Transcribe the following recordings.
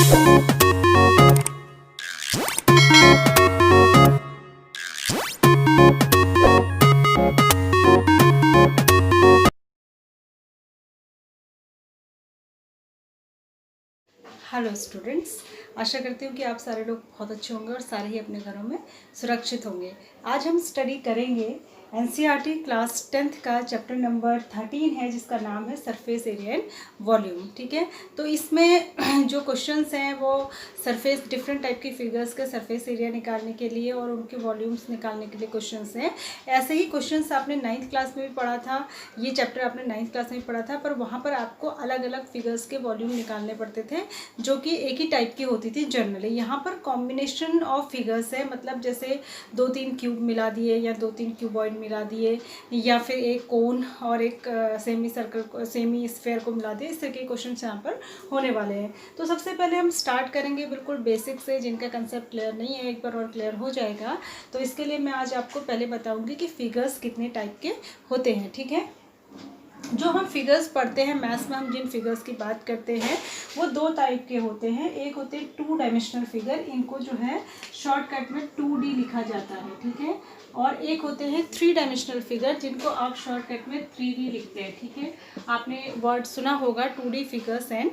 Hello students, आशा करती हूँ कि आप सारे लोग बहुत अच्छे होंगे और सारे ही अपने घरों में सुरक्षित होंगे। आज हम स्टडी करेंगे एनसीईआरटी क्लास 10th का चैप्टर नंबर 13 है, जिसका नाम है सरफेस एरिया एंड वॉल्यूम। ठीक है, तो इसमें जो क्वेश्चंस हैं वो सरफेस डिफरेंट टाइप की फिगर्स के सरफेस एरिया निकालने के लिए और उनके वॉल्यूम्स निकालने के लिए क्वेश्चंस हैं। ऐसे ही क्वेश्चंस आपने 9th क्लास में भी पढ़ा था, ये चैप्टर आपने 9th क्लास में भी पढ़ा था, पर वहाँ पर आपको अलग अलग फिगर्स के वॉल्यूम निकालने पड़ते थे जो कि एक ही टाइप की होती थी जनरली। यहाँ पर कॉम्बिनेशन ऑफ फिगर्स है, मतलब जैसे 2-3 क्यूब मिला दिए या 2-3 क्यूबॉइड मिला दिए या फिर एक कोन और एक सेमी सर्कल सेमी स्फेयर को मिला दिए। इस तरह के क्वेश्चन यहाँ पर होने वाले हैं। तो सबसे पहले हम स्टार्ट करेंगे बिल्कुल बेसिक से, जिनका कंसेप्ट क्लियर नहीं है एक बार और क्लियर हो जाएगा। तो इसके लिए मैं आज आपको पहले बताऊँगी कि फिगर्स कितने टाइप के होते हैं। ठीक है, जो हम फिगर्स पढ़ते हैं मैथ्स में, हम जिन फिगर्स की बात करते हैं वो 2 टाइप के होते हैं। एक होते हैं 2 डायमेंशनल फिगर, इनको जो है शॉर्टकट में 2D लिखा जाता है। ठीक है, और एक होते हैं 3 डायमेंशनल फिगर, जिनको आप शॉर्टकट में 3D लिखते हैं। ठीक है, आपने वर्ड सुना होगा 2D figures and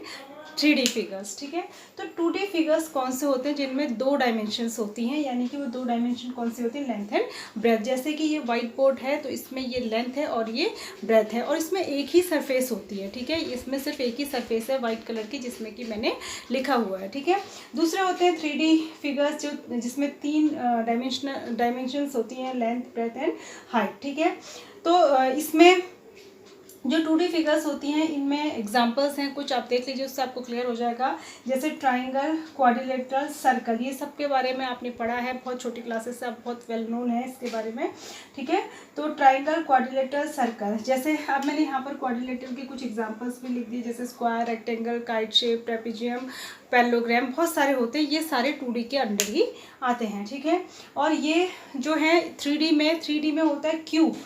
3D figures. ठीक है, तो 2D फिगर्स कौन से होते हैं जिनमें 2 डायमेंशंस होती हैं, यानी कि वो 2 डायमेंशन कौन सी होती है, लेंथ एंड ब्रेथ। जैसे कि ये वाइट बोर्ड है तो इसमें ये लेंथ है और ये ब्रेथ है, और इसमें एक ही सरफेस होती है। ठीक है, इसमें सिर्फ एक ही सरफेस है वाइट कलर की, जिसमें कि मैंने लिखा हुआ है। ठीक है, दूसरे होते हैं 3D फिगर्स, जो जिसमें 3 डायमेंशंस होती हैं, लेंथ, ब्रेथ एंड हाइट। ठीक है, तो इसमें जो 2D फिगर्स होती हैं इनमें एग्जांपल्स हैं कुछ, आप देख लीजिए, उससे आपको क्लियर हो जाएगा। जैसे ट्राइंगल, क्वाड्रिलेटरल, सर्कल, ये सब के बारे में आपने पढ़ा है, बहुत छोटी क्लासेस से, आप बहुत वेल नोन है इसके बारे में। ठीक है, तो ट्राइंगल, क्वाड्रिलेटरल, सर्कल, जैसे अब मैंने यहाँ पर क्वाड्रिलेटरल के कुछ एग्जाम्पल्स भी लिख दिए, जैसे square, rectangle, kite shape, trapezium, parallelogram, बहुत सारे होते हैं। ये सारे 2D के अंडर ही आते हैं। ठीक है, और ये जो है 3D में होता है क्यूब,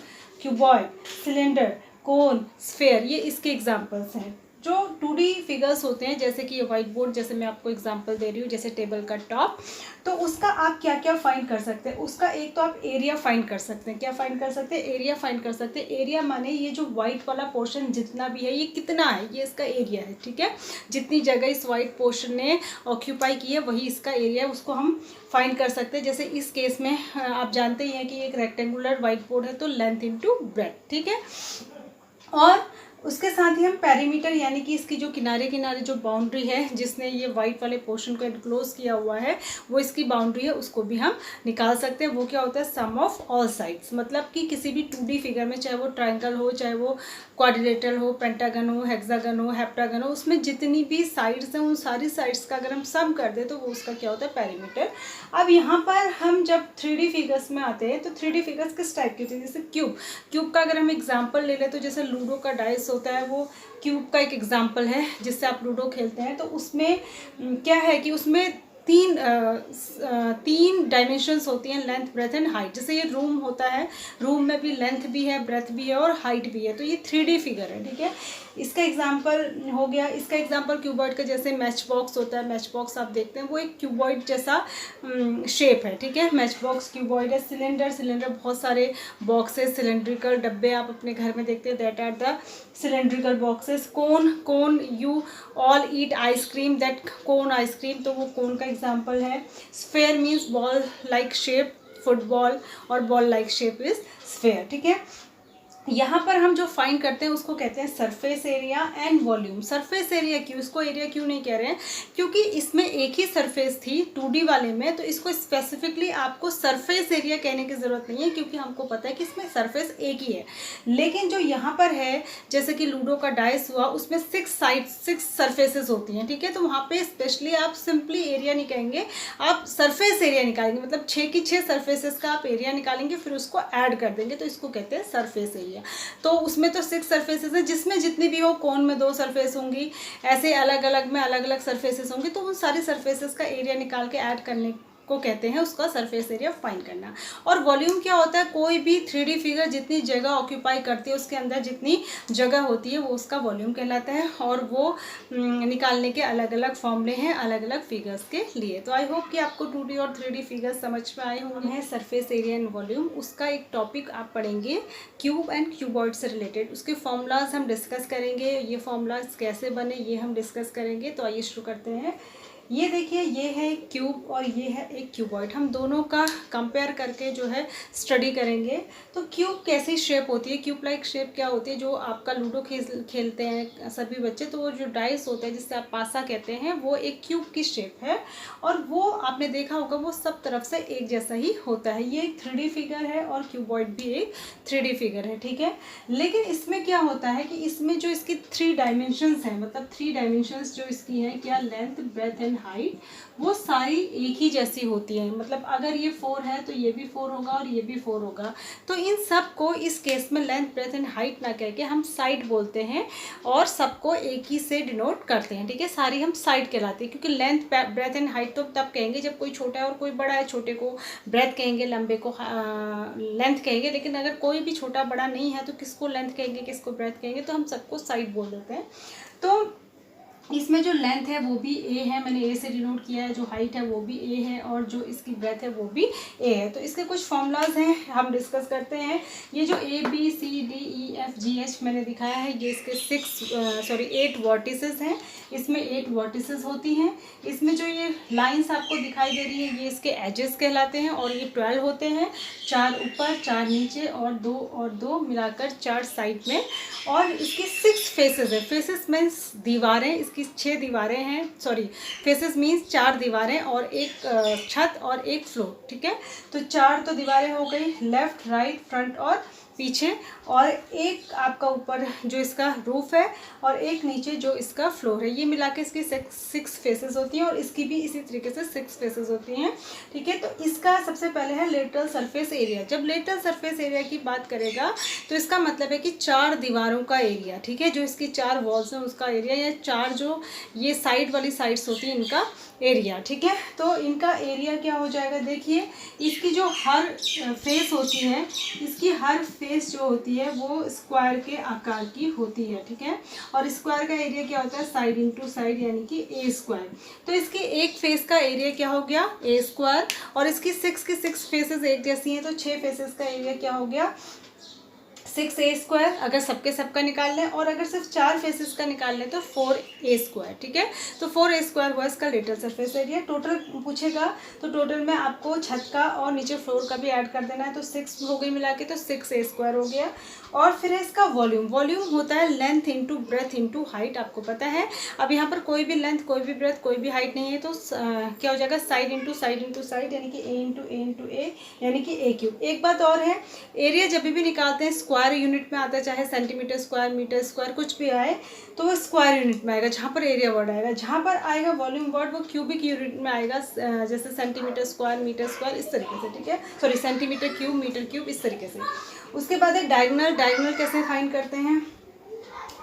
क्यूबॉइड, सिलेंडर, कोन, स्फेयर, ये इसके एग्जांपल्स हैं। जो 2D फिगर्स होते हैं, जैसे कि ये वाइट बोर्ड, जैसे मैं आपको एग्जांपल दे रही हूँ, जैसे टेबल का टॉप, तो उसका आप क्या क्या फाइंड कर सकते हैं। उसका एक तो आप एरिया फाइंड कर सकते हैं। क्या फाइंड कर सकते हैं, एरिया फाइंड कर सकते हैं। एरिया माने ये जो वाइट वाला पोर्शन जितना भी है, ये कितना है, ये इसका एरिया है। ठीक है, जितनी जगह इस वाइट पोर्शन ने ऑक्यूपाई की है वही इसका एरिया है, उसको हम फाइंड कर सकते हैं। जैसे इस केस में आप जानते ही हैं कि एक रेक्टेंगुलर वाइट बोर्ड है, तो लेंथ इंटू ब्रेथ। ठीक है, और उसके साथ ही हम पेरीमीटर, यानी कि इसकी जो किनारे किनारे जो बाउंड्री है जिसने ये वाइट वाले पोर्शन को एनक्लोज किया हुआ है, वो इसकी बाउंड्री है, उसको भी हम निकाल सकते हैं। वो क्या होता है, सम ऑफ ऑल साइड्स, मतलब कि किसी भी 2D फिगर में, चाहे वो ट्रायंगल हो, चाहे वो क्वाड्रिलेटरल हो, पेंटागन हो, हेक्सागन हो, हेप्टागन हो, उसमें जितनी भी साइड्स हैं उन सारी साइड्स का अगर हम सम कर दें तो वो उसका क्या होता है, पेरीमीटर। अब यहाँ पर हम जब 3D फिगर्स में आते हैं तो 3D फिगर्स किस टाइप की होती है, जैसे क्यूब का अगर हम एग्जाम्पल ले लें तो जैसे लूडो का डाइस होता है, वो क्यूब का एक एग्जाम्पल है जिससे आप लूडो खेलते हैं। तो उसमें क्या है कि उसमें तीन डायमेंशंस होती हैं, लेंथ, ब्रेथ एंड हाइट। जैसे ये रूम होता है, रूम में भी लेंथ भी है, ब्रेथ भी है और हाइट भी है, तो ये 3D फिगर है। ठीक है, इसका एग्जांपल हो गया। इसका एग्जांपल क्यूबॉइड का, जैसे मैच बॉक्स होता है, मैच बॉक्स आप देखते हैं वो एक क्यूबॉइड जैसा शेप है। ठीक है, मैच बॉक्स क्यूबॉइड है। सिलेंडर बहुत सारे बॉक्सेस, सिलेंड्रिकल डब्बे आप अपने घर में देखते हैं, that are the cylindrical boxes. Cone you all eat ice cream, that cone ice cream, तो वो कोन का एग्जाम्पल है। Sphere means ball like shape, football, और ball like shape is sphere. ठीक है, यहाँ पर हम जो फाइंड करते हैं उसको कहते हैं surface area and volume. Surface area क्यों, इसको एरिया क्यों नहीं कह रहे हैं, क्योंकि इसमें एक ही सरफेस थी 2D वाले में, तो इसको स्पेसिफिकली आपको सरफेस एरिया कहने की ज़रूरत नहीं है, क्योंकि हमको पता है कि इसमें सरफेस एक ही है। लेकिन जो यहाँ पर है, जैसे कि लूडो का डाइस हुआ, उसमें 6 सरफेसेस होती हैं। ठीक है, तो वहाँ पर स्पेशली आप सिंपली एरिया नहीं कहेंगे, आप सरफेस एरिया निकालेंगे, मतलब 6 की 6 सरफेसेस का आप एरिया निकालेंगे, फिर उसको ऐड कर देंगे, तो इसको कहते हैं सरफेस एरिया। तो उसमें तो 6 सरफेसेस है, जिसमें जितनी भी हो, कोन में 2 सरफेस होंगी, ऐसे अलग अलग में अलग अलग सरफेसेस होंगी, तो उन सारी सरफेसेस का एरिया निकाल के ऐड करने को कहते हैं उसका सरफेस एरिया फाइंड करना। और वॉल्यूम क्या होता है, कोई भी 3D फिगर जितनी जगह ऑक्यूपाई करती है उसके अंदर जितनी जगह होती है वो उसका वॉल्यूम कहलाता है। और वो निकालने के अलग अलग फॉर्मूले हैं अलग अलग फिगर्स के लिए। तो आई होप कि आपको 2D और 3D फिगर्स समझ में आए होंगे। सरफेस एरिया एंड वॉल्यूम, उसका एक टॉपिक आप पढ़ेंगे क्यूब एंड क्यूबॉइड से रिलेटेड, उसके फॉर्मूलाज हम डिस्कस करेंगे, ये फॉर्मूलाज कैसे बने ये हम डिस्कस करेंगे। तो आइए शुरू करते हैं। ये देखिए, ये है एक क्यूब और ये है एक क्यूबॉइड, हम दोनों का कंपेयर करके जो है स्टडी करेंगे। तो क्यूब कैसी शेप होती है, क्यूब लाइक शेप क्या होती है, जो आपका लूडो खेलते हैं सभी बच्चे, तो वो जो डाइस होता है जिससे आप पासा कहते हैं वो एक क्यूब की शेप है। और वो आपने देखा होगा वो सब तरफ से एक जैसा ही होता है। ये एक 3D फिगर है और क्यूबॉइड भी एक 3D फिगर है, ठीक है। लेकिन इसमें क्या होता है कि इसमें जो इसकी 3 डायमेंशंस हैं, मतलब 3 डायमेंशंस जो इसकी हैं, क्या लेंथ, ब्रेथ एंड हाइट, वो सारी एक ही जैसी होती है। मतलब अगर ये 4 है तो ये भी 4 होगा और ये भी 4 होगा। तो इन सब को इस केस में लेंथ, ब्रेथ एंड हाइट ना कह के हम साइड बोलते हैं और सबको एक ही से डिनोट करते हैं, ठीक है। सारी हम साइड कहलाती है, क्योंकि लेंथ, ब्रेथ एंड हाइट तो तब कहेंगे जब कोई छोटा है और कोई बड़ा है। छोटे को ब्रेथ कहेंगे, लंबे को लेंथ कहेंगे। लेकिन अगर कोई भी छोटा बड़ा नहीं है तो किसको लेंथ कहेंगे, किसको ब्रेथ कहेंगे, तो हम सबको साइड बोल देते हैं। तो इसमें जो लेंथ है वो भी ए है, मैंने ए से डिनोट किया है। जो हाइट है वो भी ए है और जो इसकी ब्रेथ है वो भी ए है। तो इसके कुछ फॉर्मूलाज हैं, हम डिस्कस करते हैं। ये जो A B C D E F G H मैंने दिखाया है, ये इसके 8 वर्टिसेस हैं। इसमें 8 वर्टिसेस होती हैं। इसमें जो ये लाइंस आपको दिखाई दे रही है ये इसके एजेस कहलाते हैं और ये 12 होते हैं, 4 ऊपर 4 नीचे और 2 मिलाकर 4 साइड में। और इसकी 6 फेसेस है। फेसेस मीन्स दीवारें, इसकी 6 दीवारें हैं, फेसेस मीन्स 4 दीवारें और एक छत और एक फ्लोर, ठीक है। तो 4 तो दीवारें हो गई, लेफ्ट, राइट, फ्रंट और पीछे, और एक आपका ऊपर जो इसका रूफ है और एक नीचे जो इसका फ्लोर है। ये मिला के इसकी 6 फेसेस होती हैं और इसकी भी इसी तरीके से 6 फेसेस होती हैं, ठीक है। तो इसका सबसे पहले है लेटरल सरफेस एरिया। जब लेटरल सरफेस एरिया की बात करेगा तो इसका मतलब है कि 4 दीवारों का एरिया, ठीक है। जो इसकी 4 वॉल्स हैं उसका एरिया, या 4 जो ये साइड वाली साइड्स होती हैं इनका एरिया, ठीक है। तो इनका एरिया क्या हो जाएगा, देखिए इसकी जो हर फेस होती है, इसकी हर फेस जो होती है वो स्क्वायर के आकार की होती है, ठीक है। और स्क्वायर का एरिया क्या होता है, साइड इंटू साइड, यानी कि ए स्क्वायर। तो इसकी एक फेस का एरिया क्या हो गया, ए स्क्वायर। और इसकी 6 फेसेस एक जैसी हैं तो 6 फेसेस का एरिया क्या हो गया, 6a स्क्वायर। अगर सबका निकाल लें, और अगर सिर्फ 4 फेसेस का निकाल लें तो 4a स्क्वायर, ठीक है। तो 4a स्क्वायर हुआ इसका लेटरल सरफेस एरिया। टोटल पूछेगा तो टोटल में आपको छत का और नीचे फ्लोर का भी ऐड कर देना है, तो 6 हो गई मिला के, तो 6a स्क्वायर हो गया। और फिर है इसका वॉल्यूम। वॉल्यूम होता है length into breadth into height, आपको पता है। अब यहाँ पर कोई भी लेंथ, कोई भी ब्रेथ, कोई भी हाइट नहीं है, तो क्या हो जाएगा, side into side into side, यानी कि ए इंटू ए, यानी कि ए क्यूब। एक बात और है, एरिया जब भी निकालते हैं स्क्वायर यूनिट में आता है, चाहे सेंटीमीटर स्क्वायर, मीटर स्क्वायर, कुछ भी आए तो वो स्क्वायर यूनिट में आएगा जहाँ पर एरिया वर्ड आएगा। जहाँ पर आएगा वॉल्यूम वर्ड वो क्यूबिक यूनिट में आएगा, जैसे सेंटीमीटर स्क्वायर, मीटर स्क्वायर, इस तरीके से, ठीक है। सेंटीमीटर क्यूब, मीटर क्यूब, इस तरीके से। उसके बाद है डायगोनल। डायगोनल कैसे फाइंड करते हैं,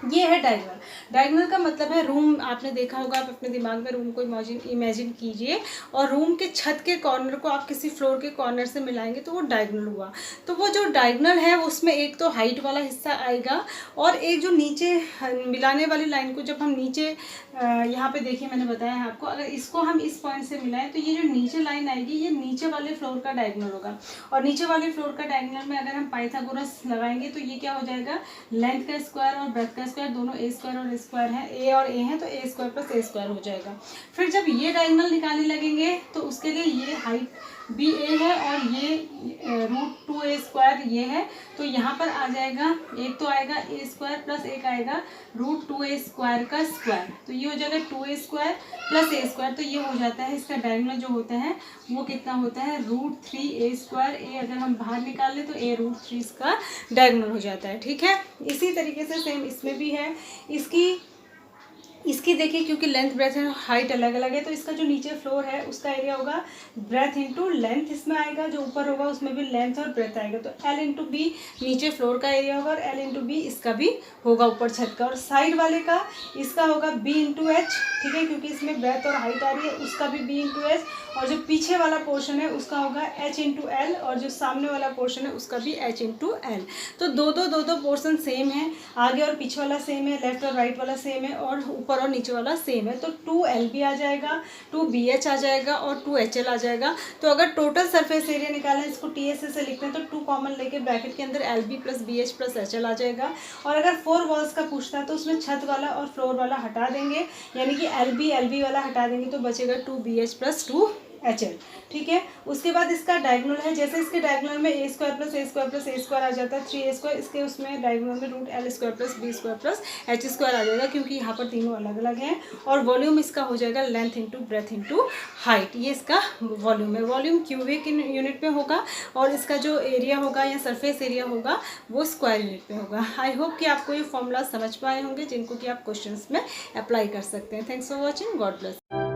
ये है डायगोनल। डायगोनल का मतलब है रूम। आपने देखा होगा, आप अपने दिमाग में रूम को इमेजिन कीजिए और रूम के छत के कॉर्नर को आप किसी फ्लोर के कॉर्नर से मिलाएंगे तो वो डायगोनल हुआ। तो वो जो डायगोनल है उसमें एक तो हाइट वाला हिस्सा आएगा और एक जो नीचे मिलाने वाली लाइन को जब हम नीचे यहाँ पे देखिए, मैंने बताया है आपको, अगर इसको हम इस पॉइंट से मिलाएं तो ये जो नीचे लाइन आएगी ये नीचे वाले फ्लोर का डायगोनल होगा। और नीचे वाले फ्लोर का डायगोनल में अगर हम पाइथागोरस लगाएंगे तो ये क्या हो जाएगा, लेंथ का स्क्वायर और ब्रेथ का स्क्वायर, दोनों ए स्क्वायर और ए स्क्वायर है, ए और ए है, तो ए स्क्वायर प्लस ए स्क्वायर हो जाएगा। फिर जब ये डायगोनल निकालने लगेंगे तो उसके लिए ये हाइट भी ए है और ये √2a स्क्वायर ये है, तो यहाँ पर आ जाएगा, एक तो आएगा ए स्क्वायर प्लस एक आएगा √2a स्क्वायर का स्क्वायर, तो ये हो जाएगा 2a स्क्वायर प्लस ए स्क्वायर। तो ये हो जाता है इसका डायगोनल जो होता है वो कितना होता है, √3a स्क्वायर। ए अगर हम बाहर निकाल लें तो a √3 इसका डायगोनल हो जाता है, ठीक है। इसी तरीके से सेम इसमें भी है। इसकी इसकी देखिए क्योंकि लेंथ ब्रेथ एंड हाइट अलग अलग है, तो इसका जो नीचे फ्लोर है उसका एरिया होगा ब्रेथ इंटू लेंथ इसमें आएगा, जो ऊपर होगा उसमें भी लेंथ और ब्रेथ आएगा, तो एल इंटू बी नीचे फ्लोर का एरिया होगा और एल इंटू बी इसका भी होगा ऊपर छत का। और साइड वाले का इसका होगा बी इंटू एच, ठीक है, क्योंकि इसमें ब्रेथ और हाइट आ रही है, उसका भी बी इंटू एच, और जो पीछे वाला पोर्शन है उसका होगा एच इंटू एल, और जो सामने वाला पोर्शन है उसका भी एच इंटू एल। तो दो पोर्शन सेम है, आगे और पीछे वाला सेम है, लेफ्ट और राइट वाला सेम है, और ऊपर और नीचे वाला सेम है, तो 2L भी आ जाएगा, 2BH आ जाएगा और 2HL आ जाएगा। तो अगर टोटल सरफेस एरिया निकालें, इसको TSA से लिखते हैं, तो 2 कॉमन लेके ब्रैकेट के अंदर LB plus BH plus HL आ जाएगा। और अगर 4 वॉल्स का पूछता है तो उसमें छत वाला और फ्लोर वाला हटा देंगे, यानी कि LB वाला हटा देंगे, तो बचेगा 2BH प्लस 2HL, ठीक है। उसके बाद इसका डायगोनल है, जैसे इसके डायगोनल में a square plus a square plus a square आ जाता है 3a स्क्वायर, इसके उसमें डायगोनल में root L square plus b square plus h square आ जाएगा, क्योंकि यहाँ पर तीनों अलग अलग हैं। और वॉल्यूम इसका हो जाएगा length into breadth into height, ये इसका वॉल्यूम है। वॉल्यूम क्यूबिक यूनिट में होगा और इसका जो एरिया होगा या सरफेस एरिया होगा वो स्क्वायर यूनिट में होगा। आई होप कि आपको ये फॉर्मूला समझ पाए होंगे, जिनको कि आप क्वेश्चंस में अप्लाई कर सकते हैं। Thanks for watching, God bless.